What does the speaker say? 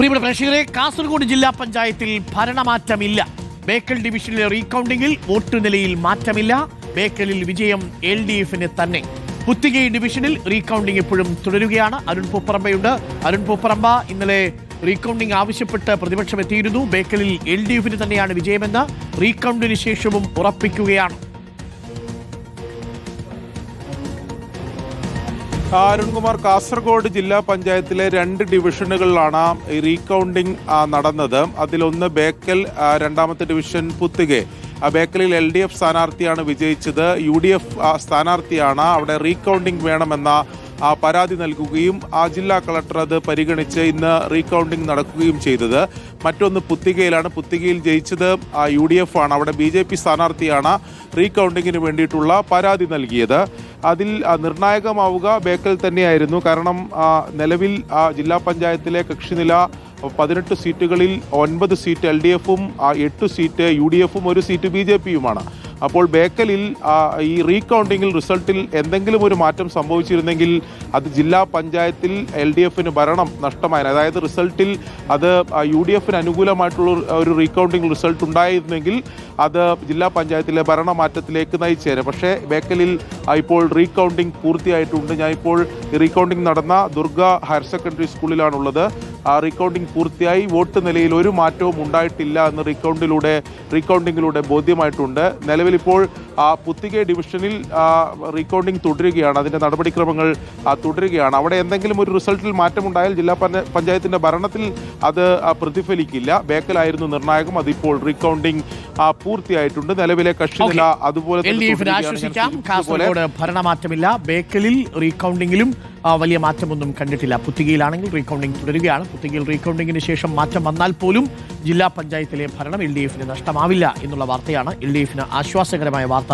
പ്രിയപ്പെട്ട പ്രേക്ഷകരെ, കാസർഗോഡ് ജില്ലാ പഞ്ചായത്തിൽ ഭരണമാറ്റമില്ല. ബേക്കൽ ഡിവിഷനിലെ റീകൗണ്ടിങ്ങിൽ വോട്ട് നിലയിൽ മാറ്റമില്ല. ബേക്കലിൽ വിജയം LDF-ന് തന്നെ. പുത്തികൈ ഡിവിഷനിൽ റീകൗണ്ടിംഗ് ഇപ്പോഴും തുടരുകയാണ്. അരുൺ പൂപ്പറമ്പയുണ്ട്. അരുൺ പൂപ്പറമ്പ, ഇന്നലെ റീകൗണ്ടിംഗ് ആവശ്യപ്പെട്ട് പ്രതിപക്ഷം എത്തിയിരുന്നു. ബേക്കലിൽ LDF-ന് തന്നെയാണ് വിജയമെന്ന് റീകൗണ്ടിന് ശേഷവും ഉറപ്പിക്കുകയാണ്. അരുൺകുമാർ, കാസർഗോഡ് ജില്ലാ പഞ്ചായത്തിലെ 2 ഡിവിഷനുകളിലാണ് റീകൗണ്ടിംഗ് നടന്നത്. അതിലൊന്ന് ബേക്കൽ, രണ്ടാമത്തെ ഡിവിഷൻ പുത്തികൈ. ബേക്കലിൽ LDF സ്ഥാനാർത്ഥിയാണ് വിജയിച്ചത്. UDF സ്ഥാനാർത്ഥിയാണ് അവിടെ റീകൗണ്ടിംഗ് വേണമെന്ന പരാതി നൽകുകയും ജില്ലാ കളക്ടർ അത് പരിഗണിച്ച് ഇന്ന് റീകൗണ്ടിംഗ് നടക്കുകയും ചെയ്തത്. മറ്റൊന്ന് പുത്തികയിലാണ്. പുത്തികയിൽ ജയിച്ചത് UDF ആണ്. അവിടെ BJP സ്ഥാനാർത്ഥിയാണ് റീകൗണ്ടിങ്ങിന് വേണ്ടിയിട്ടുള്ള പരാതി നൽകിയത്. അതിൽ നിർണായകമാവുക ബേക്കൽ തന്നെയായിരുന്നു. കാരണം നിലവിൽ ജില്ലാ പഞ്ചായത്തിലെ കക്ഷിനില 18 സീറ്റുകളിൽ 9 സീറ്റ് LDF-ഉം 8 സീറ്റ് UDF-ഉം 1 സീറ്റ് BJP-യുമാണ്. അപ്പോൾ ബേക്കലിൽ ഈ റീകൗണ്ടിങ്ങിൽ റിസൾട്ടിൽ എന്തെങ്കിലും ഒരു മാറ്റം സംഭവിച്ചിരുന്നെങ്കിൽ അത് ജില്ലാ പഞ്ചായത്തിൽ LDF-ന് ഭരണം നഷ്ടമായിരുന്നു. അതായത് റിസൾട്ടിൽ അത് UDF-ന് അനുകൂലമായിട്ടുള്ള ഒരു റീകൗണ്ടിങ് റിസൾട്ട് ഉണ്ടായിരുന്നെങ്കിൽ അത് ജില്ലാ പഞ്ചായത്തിലെ ഭരണമാറ്റത്തിലേക്ക് നയിച്ചേനെ. പക്ഷേ ബേക്കലിൽ ഇപ്പോൾ റീകൗണ്ടിങ് പൂർത്തിയായിട്ടുണ്ട്. ഞാൻ ഇപ്പോൾ റീകൗണ്ടിങ് നടന്ന ദുർഗ ഹയർ സെക്കൻഡറി സ്കൂളിലാണുള്ളത്. റീകൗണ്ടിംഗ് പൂർത്തിയായി. വോട്ട് നിലയിൽ ഒരു മാറ്റവും ഉണ്ടായിട്ടില്ല എന്ന് റീകൗണ്ടിങ്ങിലൂടെ ബോധ്യമായിട്ടുണ്ട്. നിലവിൽ ഇപ്പോൾ പുത്തികൈ ഡിവിഷനിൽ റീകൗണ്ടിംഗ് തുടരുകയാണ്. അതിൻ്റെ നടപടിക്രമങ്ങൾ തുടരുകയാണ്. അവിടെ എന്തെങ്കിലും ഒരു റിസൾട്ടിൽ മാറ്റമുണ്ടായാൽ ജില്ലാ പഞ്ചായത്തിൻ്റെ ഭരണത്തിൽ അത് പ്രതിഫലിക്കില്ല. ബേക്കലായിരുന്നു നിർണായകം. അതിപ്പോൾ റീകൗണ്ടിംഗ് പൂർത്തിയായിട്ടുണ്ട്. നിലവിലെ കക്ഷിനില അതുപോലെ കാസർഗോഡ് ഭരണമാറ്റമില്ല. ബേക്കലിൽ റീകൗണ്ടിങ്ങിലും വലിയ മാറ്റമൊന്നും കണ്ടിട്ടില്ല. പുത്തികയിലാണെങ്കിൽ റീകൗണ്ടിംഗ് തുടരുകയാണ്. പുത്തികയിൽ റീകൗണ്ടിങ്ങിന് ശേഷം മാറ്റം വന്നാൽ പോലും ജില്ലാ പഞ്ചായത്തിലെ ഭരണം LDF-ന് നഷ്ടമാവില്ല എന്നുള്ള വാർത്തയാണ്. LDF-ന് ആശ്വാസകരമായ വാർത്ത.